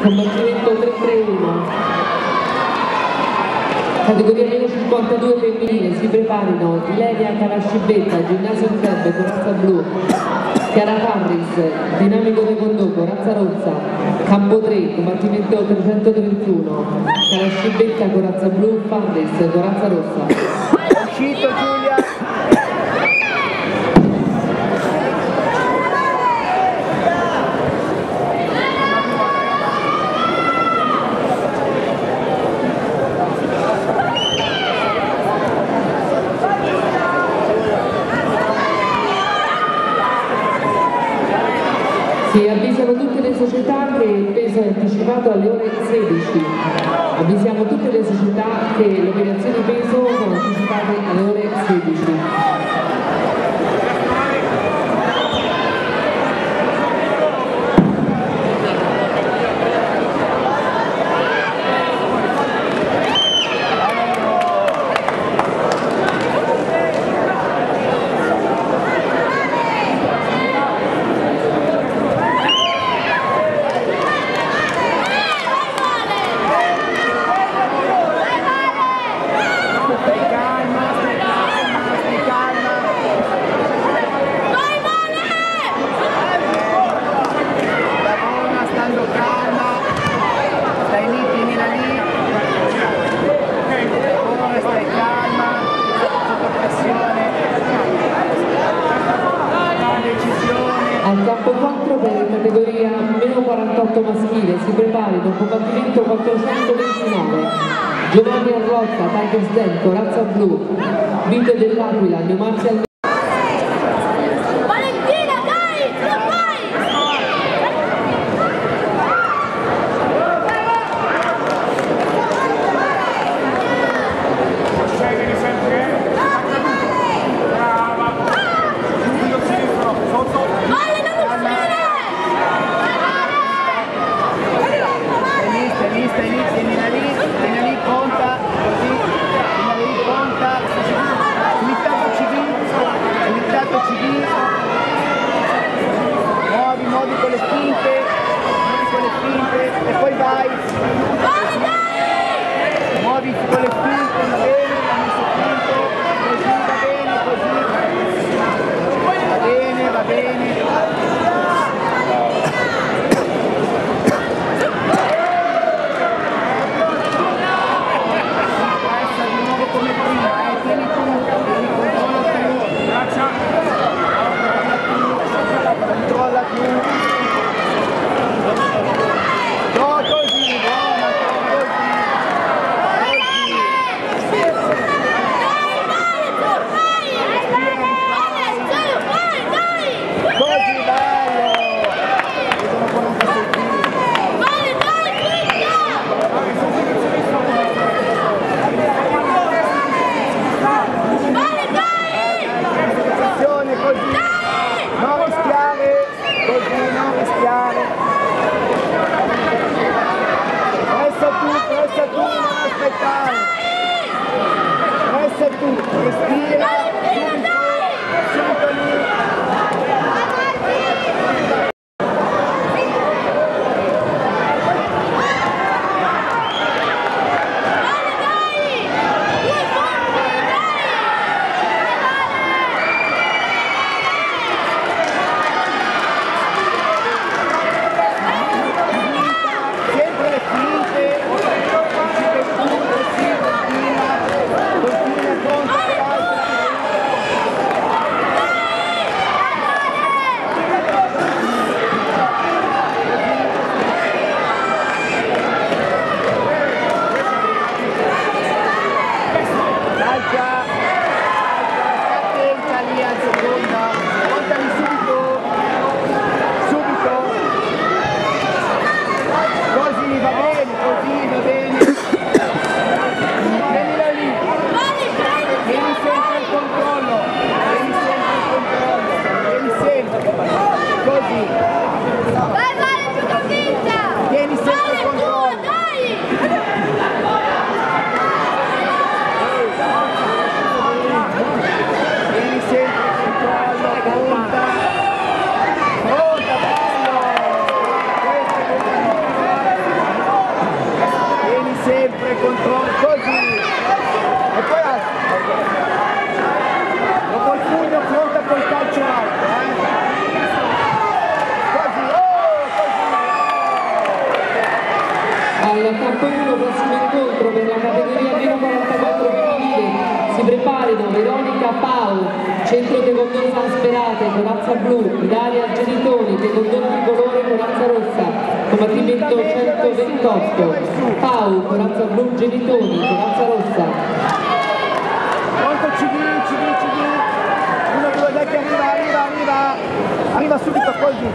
combattimento 3-3-1. Categoria meno 52 femminile, si preparino Ilenia Calascibetta, Ginnasio Club, corazza blu, Chiara Farris, Dinamico Taekwondo, corazza rossa, campo 3, combattimento 331, Calascibetta, corazza blu, Farris, corazza rossa. È uscito Giulia! Si avvisano tutte le società che il peso è anticipato alle ore 16. Avvisiamo tutte le società che le operazioni peso sono anticipate alle ore 16. Al campo 4 per categoria meno 48 maschile si preparino un combattimento 429. Giovanni Arlotta, Tigers Den, corazza blu, Vito dell'Aquila, New Martial. Esasperate, corazza blu, Ilaria Genitoni, taekwondo tricolore, corazza rossa, combattimento 128, Pau, corazza blu, Genitoni, corazza rossa. Pronto CD, uno, due, dai che arriva subito così.